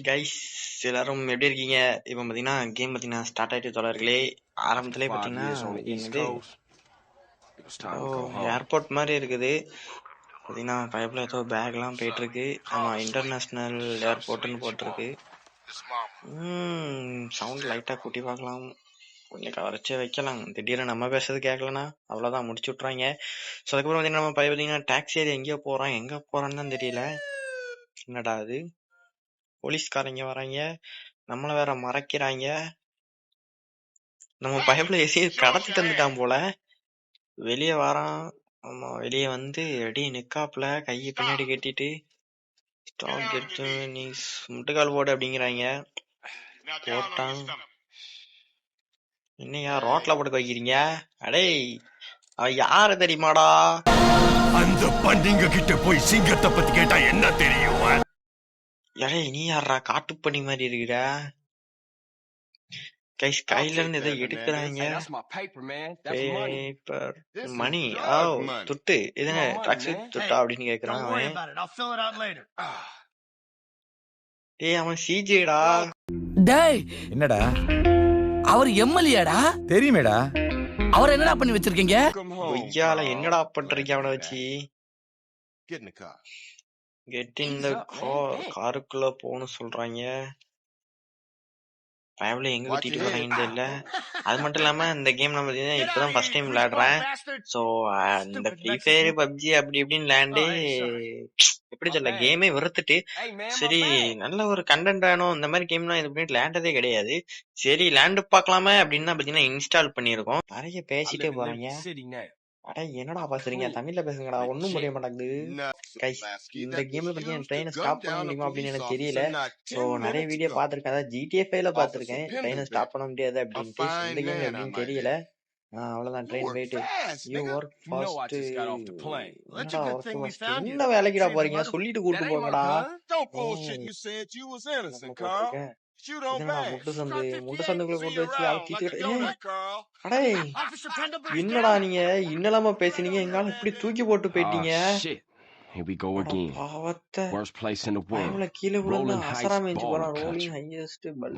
Guys எல்லாரும் எப்படி இருக்கீங்க? இப்போ பார்த்தீங்கன்னா கேம் பார்த்தீங்கன்னா ஸ்டார்ட் ஆகிட்டு தோழர்களே. ஆரம்பத்திலே பார்த்தீங்கன்னா என்னது ஏர்போர்ட் மாதிரி இருக்குது. பார்த்தீங்கன்னா பைப்பில் ஏதோ பேக்லாம் போயிட்டுருக்கு. ஆமாம், இன்டர்நேஷ்னல் ஏர்போர்ட்டுன்னு போட்டிருக்கு. சவுண்ட் லைட்டாக கூட்டி பார்க்கலாம், கொஞ்சம் கவர்ச்சியாக வைக்கலாம். திடீர்னு நம்ம பேசுறது கேட்கலன்னா அவ்வளோதான், முடிச்சு விட்றாங்க. ஸோ அதுக்கப்புறம் பார்த்தீங்கன்னா நம்ம பையன் பார்த்தீங்கன்னா டாக்ஸி ஏறி எங்கே போகிறான்னு தான் தெரியல. என்னடா அது, போலீஸ்காரங்க வராங்க, நம்மள வேற மறைக்கிறாங்க. நம்ம பைப்ல ஏசி கடத்தி தந்துட்டான் போல. வெளியே வரான். ஆமா, வெளியே வந்து அப்படியே நிக்காப்புல கையை பின்னாடி கட்டிட்டு ஸ்டாப் கெட் நீஸ் முட்டுக்கால் போடு அப்படிங்கிறாங்க. போட்டான். என்னையா ரோட்ல போட்டு வைக்கிறீங்க? அடே அவன் யாரு தெரியுமாடா? அந்த பண்டிங்க கிட்ட போய் சிங்கத்தை பத்தி கேட்டா என்ன தெரியும்? அடே நீ யாரா காட்டு பண்ணி மாதிரி இருக்குடா? கைஸ் கையில இருந்து ஏதோ எடுக்கிறாங்க. பேப்பர் மணி. ஓ துட்டு. இது என்ன டாக்ஸி துட்டா அப்படின்னு கேக்குறான் அவன். டேய் அவன் சிஜேடா. டேய் என்னடா அவர் எம்எல்ஏடா? தெரியுமேடா. அவர் என்னடா பண்ணி வச்சிருக்கீங்க? ஒய்யால என்னடா பண்றீங்க அவனை வச்சு? கெட் இன் த காருக்குள்ள போன்னு சொல்றாங்க. பயவுல எங்க கூட்டிட்டு போறாங்கன்னு தெரியல. அது மட்டும் இல்லாம இந்த கேம் நம்ம இப்பதான் ஃபர்ஸ்ட் டைம் விளையாடுறேன். சோ இந்த ஃப்ரீ ஃபயர் பப்ஜி அப்படி இப்படின்னு விளையாண்டு எப்படி சொல்ல கேமே வெறுத்துட்டு, சரி நல்ல ஒரு கண்டென்ட் வேணும், இந்த மாதிரி கேம்லாம் இது பண்ணிட்டு விளையாண்டதே கிடையாது. சரி விளையாண்டு பாக்கலாமே அப்படின்னு தான் பாத்தீங்கன்னா இன்ஸ்டால் பண்ணிருக்கோம். நிறைய பேசிட்டே போறாங்க. அட என்னடா பேசுறீங்க, தமிழ்ல பேசுங்கடா, ஒன்னும் புரிய மாட்டேங்குது. கைஸ் இந்த கேம்ல பாத்தீங்கன்னா ட்ரெயினை ஸ்டாப் பண்ண முடியுமா அப்படின்னு எனக்கு தெரியல. சோ நிறைய வீடியோ பாத்திருக்கேன், அதாவது GTA 5ல பாத்திருக்கேன் ட்ரெயினை ஸ்டாப் பண்ண முடியாது அப்படின்ட்டு. இந்த கேம்ல எப்படின்னு தெரியல. அவ்வளவுதான், ட்ரெயின் போயிட்டு யூ ஒர்க் ஃபாஸ்ட். என்ன வேலைக்குடா போறீங்க, சொல்லிட்டு கூட்டு போங்கடா. முட்டு சந்துக்குள்ள கொண்டு வச்சு அடே என்னடா நீங்க இன்னலாம பேசுனீங்க, எங்கால இப்படி தூக்கி போட்டு போயிட்டீங்க. Here we go again. Worst place in the world. Rolling Heights baller country.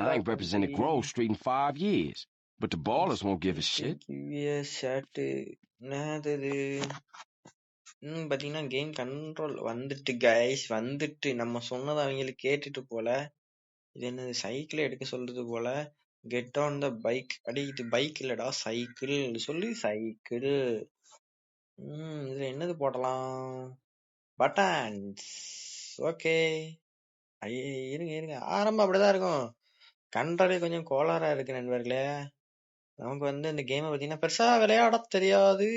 I ain't represented Grove Street in 5 years, but the ballers won't give a shit. பாத்தீங்கன்னா கேம் கண்ட்ரோல் வந்துட்டு கைஸ், வந்துட்டு நம்ம சொன்னதை அவங்களுக்கு கேட்டுட்டு போல. இது என்னது சைக்கிள் எடுக்க சொல்றது போல. Get on the bike. அடி இது பைக் இல்லடா சைக்கிள் சொல்லி சைக்கிள். இதுல என்னது போடலாம்? பட்டன்ஸ். ஓகே இருங்க ஆரம்பம் அப்படிதான் இருக்கும். கண்ட்ரோலே கொஞ்சம் கோளாறா இருக்கு நண்பர்களே. நமக்கு வந்து இந்த கேமை பார்த்தீங்கன்னா பெருசா விளையாட தெரியாது.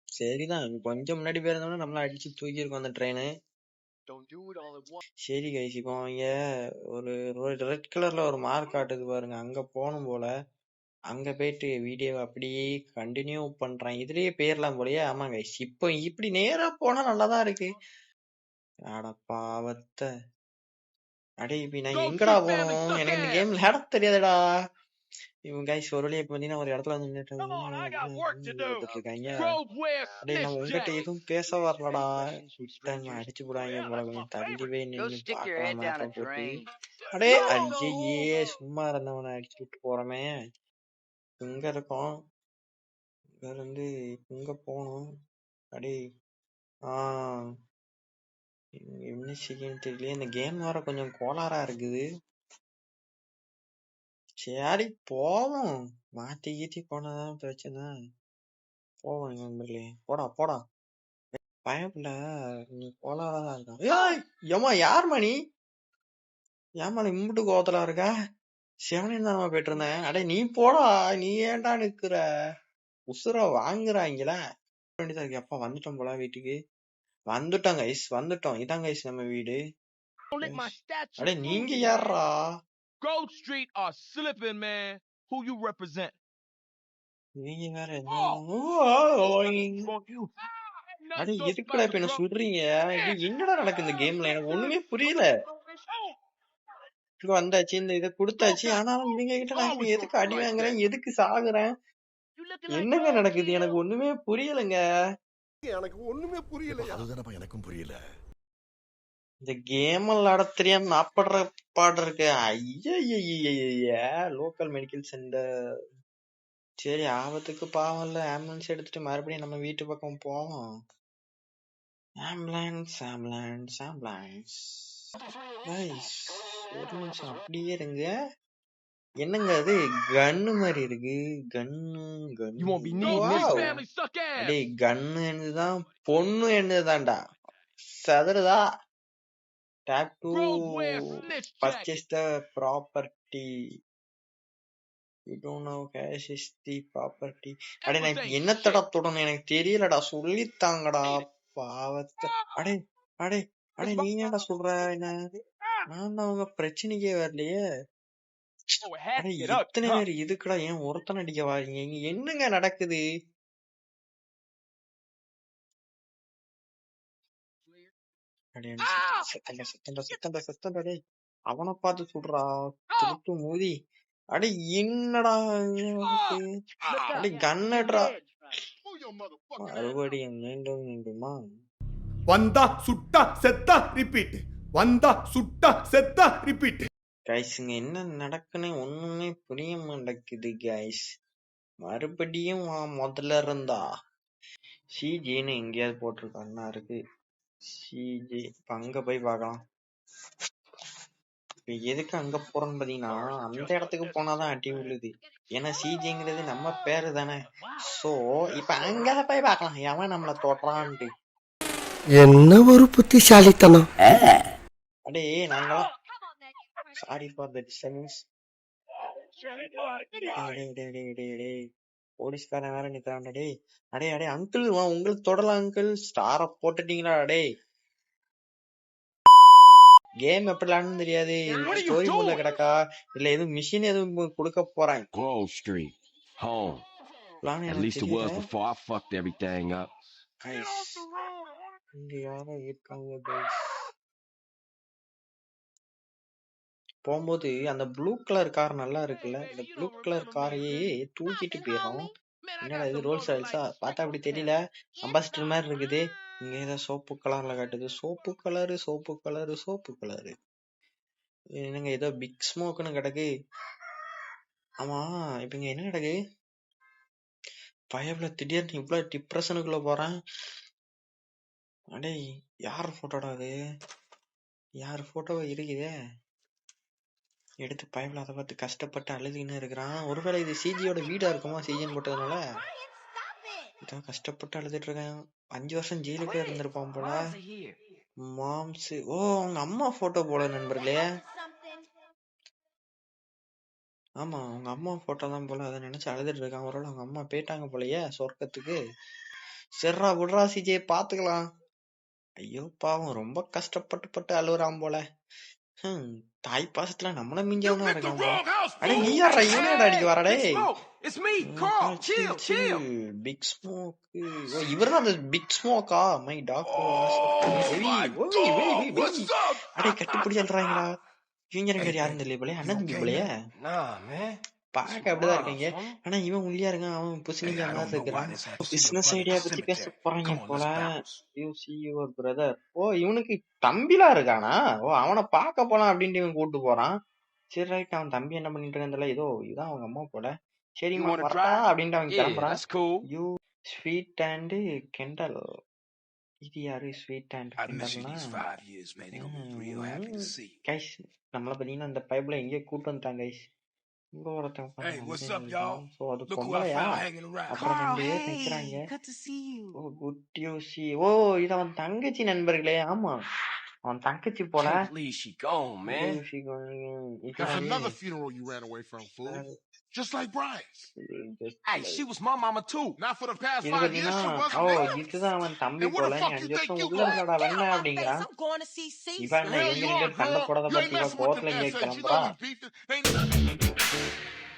சரிதான், கொஞ்சம் முன்னாடி போயிருந்தோம்னா நம்மள அடிச்சு தூக்கியிருக்கோம் அந்த ட்ரெயினு. சரி கைஸ், இப்போ அவங்க ஒரு ரெட் கலர்ல ஒரு மார்க் காட்டுது பாருங்க, அங்க போகணும் போல. அங்க போயிட்டு வீடியோ அப்படியே கண்டினியூ பண்றான். இதுலயே பேர்லாம் போலயே. ஆமா கைஸ், இப்போ இப்படி நேரா போனா நல்லாதான் இருக்கு. பாவத்தை அடே இப்ப நான் எங்கடா போகணும்? எனக்கு இந்த கேம் விளையாட தெரியாதுடா. இவங்க கைஸ் ஒரு வழியா பாத்தீங்கன்னா ஒரு இடத்துல வந்து இருக்காங்க. அடே நம்ம உங்ககிட்ட எதுவும் பேச வரலடா, விட்டாங்க அடிச்சு போடாங்க போல. கொஞ்சம் தள்ளி போய் நின்று பாக்கலாம் போட்டு. அடே அஜியே சும்மா இருந்தவனை அடிச்சு விட்டு போறமே. இங்க இருக்கோம், இங்க இருந்து இங்க போகணும். அடே என்ன செய்யன்னு தெரியல. இந்த கேம் வேற கொஞ்சம் கோளாறா இருக்குது. சரி போவோம், மாத்தி கீத்தி போனதான் பிரச்சனை. போவோம் நண்பர்களே. போடா பயப்பட, நீ கோளாறாதான் இருக்கான். ஏமா யார் மணி, ஏமா நீ இம்புட்டு கோவத்துல இருக்கா? சிவனேன்னு தான் போயிட்டு இருந்தேன். அடே நீ போடா, நீ ஏன்டா நிக்கிற? உசுர வாங்குறாங்களா வேண்டியதா இருக்கு. அப்பா வந்துட்டோம் போல, வீட்டுக்கு வந்துட்டோம் கைஸ், வந்துட்டோம். இதான் கைஸ் நம்ம வீடு. அடே நீங்க யாரா? Grove Street are slipping, man. Who you represent? நீங்க வேற அடே எதுக்குடா இப்ப என்ன சொல்றீங்க? என்னடா நடக்கு இந்த கேம்ல, எனக்கு ஒண்ணுமே புரியல. வந்தாச்சு, இந்த இதை கொடுத்தாச்சு, ஆனாலும் இவங்க கிட்ட நான் எதுக்கு அடி வாங்குறேன், எதுக்கு சாகுறேன், என்னங்க நடக்குது எனக்கு ஒண்ணுமே புரியலங்க. எனக்கு ஒண்ணுமே புரியல. அதுதானப்பா எனக்கும் புரியல. இந்த கேம் விளையாட தெரியாம நாப்படுற பாடு இருக்கு. ஐய லோக்கல் மெடிக்கல் சென்டர். சரி, ஆபத்துக்கு பாவம் இல்ல, ஆம்புலன்ஸ் எடுத்துட்டு மறுபடியும் நம்ம வீட்டு பக்கம் போவோம். Ambulance ambulance ambulance. ஒரு நிமிஷம் அப்படியே இருங்க. என்னங்க அது கன்னு மாதிரி இருக்கு? கன்னு You won't be gun needing this family suck ass. அடே கன்னு என்னதான் பொண்ணு என்னதான்டா சதுரதா. Tap to Bros wear snitch jackets. purchase the property. You don't know cash is the property. அடே நான் இப்ப என்னத்தடா தொடணும் எனக்கு தெரியலடா, சொல்லித்தாங்கடா பாவத்தை. அடே அடே அடே நீ என்னடா சொல்ற? என்ன நான் தான் உங்க பிரச்சனைக்கே வரலையே. அடே இத்தனை பேர் இதுக்குடா ஏன் ஒருத்தனை அடிக்க வாரீங்க? இங்க என்னங்க நடக்குது? அடே சத்தண்டா டேய், அவனை பார்த்து சொல்றா திருட்டு மூதி. அடே என்னடா அடே கன்னடா மறுபடியும் மீண்டும் மீண்டுமா? வந்தா சுட்டா செத்தா ரிப்பீட், வந்தா சுட்டா செத்தா ரிப்பீட். கைஸுங்க என்ன நடக்குன்னு ஒண்ணுமே புரிய மாட்டேங்குது கைஸ். மறுபடியும் முதல்ல இருந்தா சிஜின்னு எங்கேயாவது போட்டிருக்காங்கன்னா இருக்கு. சிஜி இப்ப அங்க போய் பார்க்கலாம். இப்ப எதுக்கு அங்க போறோம்னு பாத்தீங்கன்னா, அந்த இடத்துக்கு போனாதான் அடி விழுது. ஏன்னா சிஜிங்கிறது நம்ம பேரு தானே. சோ இப்ப அங்க போய் பார்க்கலாம் எவன் நம்மள தோற்றான்ட்டு. என்ன ஒரு புத்திசாலித்தனம். அடே நாங்களாம் சாரி ஃபார் த டிஸ்டர்பன்ஸ். போலீஸ்காரன் வேற நிக்கிறான்டா டேய். அடே அடே அங்கிள் உங்களுக்கு தொடலாம் அங்கிள். ஸ்டார போட்டுட்டீங்களா டே? கேம் எப்படி விளையாடணும்னு தெரியாது. ஸ்டோரி மோட்ல கிடக்கா இல்ல எதுவும் மிஷின் எதுவும் கொடுக்க போறாங்க. Grove Street, home. At least it was before I fucked everything up. இங்க யாரோ இருக்காங்க guys. போகும்போது அந்த ப்ளூ கலர் கார் நல்லா இருக்குல்ல, இந்த ப்ளூ கலர் காரையே தூக்கிட்டு போயிடும். என்னடா இது ரோல்ஸ் ராய்ஸா? பார்த்தா அப்படி தெரியல, அம்பாசிடர் மாதிரி இருக்குது. இங்க ஏதோ சோப்பு கலர்ல காட்டுது. Soap colour soap colour soap colour. என்னங்க ஏதோ பிக் ஸ்மோக்னு கிடக்கு. ஆமா இப்ப இங்க என்ன கிடக்கு? பயப்ல திடீர்னு இவ்வளவு டிப்ரெஷனுக்குள்ள போறேன். அடே யார் போட்டோடா அது? யார் போட்டோவா இருக்குதே? எடுத்து பயப்ல அதை பார்த்து கஷ்டப்பட்டு அழுதுன்னு இருக்கிறான். ஒருவேளை இது சிஜியோட வீடா இருக்குமா? சிஜின்னு போட்டதுனால இதான் கஷ்டப்பட்டு அழுதுட்டு இருக்கேன். 5 வருஷம் ஜெயிலுக்கே இருந்திருப்பான் போல. மாம்ஸ் ஓ அவங்க அம்மா போட்டோ போல நண்பர்களே. ஆமா அவங்க அம்மா போட்டோ தான் போல. அதை நினைச்சு அழுதுட்டு இருக்கான். ஒருவேளை அவங்க அம்மா போயிட்டாங்க போலயே சொர்க்கத்துக்கு. சரிடா விடுறா சிஜே பாத்துக்கலாம். ஐயோ பாவம் ரொம்ப கஷ்டப்பட்டு அழுகுறான் போல. தாய் பாசத்துல நம்மள மிஞ்சவனா இருக்கான். அடே நீ யாரா இவனடா அடிக்க வரடே? Big smoke. ஓ இவர்தான் அந்த பிக் ஸ்மோக்கா? My doctor. அடே கட்டிப்பிடி சொல்றாங்களா? இவங்க ரெண்டு பேர் யாரும் தெரியல போல. அண்ணன் தம்பி போலயே பாக்க அப்படிதான் இருக்கீங்க. ஆனா இவன் உள்ளியா இருக்கான், அவன் புசினிங்க மாதிரி இருக்கிறான். பிசினஸ் ஐடியா பத்தி பேச போறாங்க போல. You see your brother. ஓ இவனுக்கு தம்பிலாம் இருக்கானா? ஓ அவனை பாக்க போலாம் அப்படின்ட்டு இவன் கூட்டு போறான். சரி ரைட், அவன் தம்பி என்ன பண்ணிட்டு இருக்கான்? ஏதோ இதான் அவங்க அம்மா போல. சரிம்மா வரா அப்படின்ட்டு அவன் கிளம்புறான். You sweet and Kendall. இது யாரு ஸ்வீட் அண்ட் கெண்டல்னா? கைஸ் நம்மள பாத்தீங்கன்னா இந்த பைப்ல எங்கேயோ கூட்டு வந்துட்டாங்க கைஸ். இங்க ஒருத்தன் சோ அது பொம்பளையா? அப்புறம் 2 பேர் நிக்கிறாங்க. ஓ குட் யூ சி. ஓ இது அவன் தங்கச்சி நண்பர்களே. ஆமா அவன் தங்கச்சி போல. Just like Brian's. Hey, she was my mama too. Not for the past 5 years she wasn't. இதுதான் அவன் தம்பி போல. நீ 5 வருஷம் உள்ள இருக்கடா வெண்ண அப்படிங்கிறான். இவன் என்ன இவங்க 2 பேர் சண்டை போடத பத்தி கோர்ட்ல இங்க கிளம்புறா.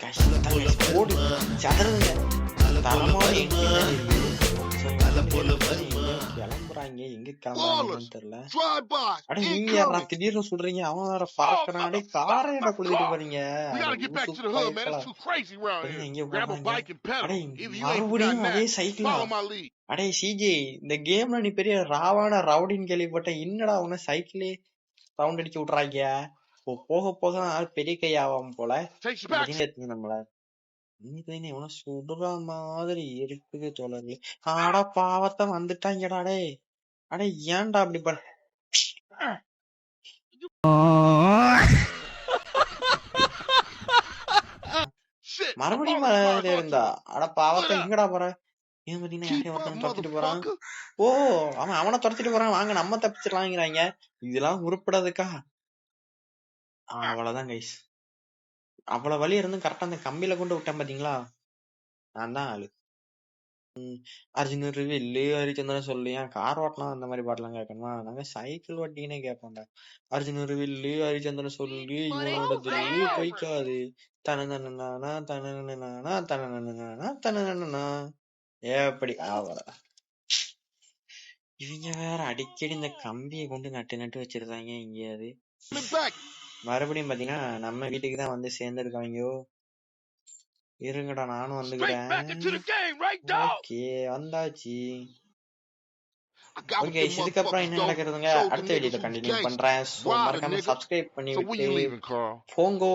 கஷ்டத்தை ஓடி சதறதுங்க. தரமாடி கிளம்புறாங்க. எங்க கிளம்புறாங்கன்னு தெரியல. அட நீங்க யாரா திடீர்னு சொல்றீங்க? அவன் வேற பறக்கிறான். அடே காரை என்ன குளிச்சுட்டு போறீங்க? எங்க போறாங்க? அடே மறுபடியும் அதே சைக்கிளா? அடே சிஜே இந்த கேம்ல நீ பெரிய ராவான ரவுடின்னு கேள்விப்பட்ட. என்னடா உன சைக்கிளே சவுண்ட் அடிச்சு விட்றாங்க. போக போக ஆள் பெரிய கை ஆகும் போல. Takes you back. பாத்தீங்கன்னா நம்மள இவன சுடுற மாதிரி இருக்குது தோழர்களே. ஆடா பாவத்தை வந்துட்டாங்கடா டே. அடே ஏன்டா அப்படி பண்ண? Shit. மறுபடியும் அதுல இருந்தா அட பாவத்தை எங்கடா போற? ஏன் பாத்தீங்கன்னா யாரையும் ஒருத்தன் துரத்திட்டு போறான். ஓ அவனை துரத்திட்டு போறான். வாங்க நம்ம தப்பிச்சிடலாங்கிறாங்க. இதெல்லாம் உருப்படாதுக்கா. அவ்வளவுதான் கைஸ். அவ்வளவு வழி இருந்து கரெக்டா அந்த கம்பியில கொண்டு விட்டேன் பாத்தீங்களா? நான் தான் ஆளு. அர்ஜுன் வில்லு ஹரிச்சந்திரன் சொல்லியா கார் ஓட்டலாம் அந்த மாதிரி பாட்டெல்லாம் கேட்கணுமா? நாங்க சைக்கிள் ஓட்டினே கேட்போம்டா. அர்ஜுன் வில்லு ஹரிச்சந்திரன் சொல்லி இவனோட தில்லு பொய்க்காது. தனனா தனனா தனனா தனனா எப்படி அவ்வளவு. இவங்க வேற அடிக்கடி இந்த கம்பியை கொண்டு நட்டு நட்டு வச்சிருந்தாங்க எங்கேயாவது. மறுபடியும் பாத்தீங்கன்னா நம்ம வீட்டுக்கு தான் வந்து சேர்ந்துருக்காங்க. இருங்கடா நானும் வந்துக்கிறேன். ஓகே வந்தாச்சு. ஓகே இதுக்கப்புறம் என்ன நடக்குதுங்க அடுத்த வீடியோல கண்டினியூ பண்றேன். மறக்காம சப்ஸ்கிரைப் பண்ணி விட்டு போங்கோ.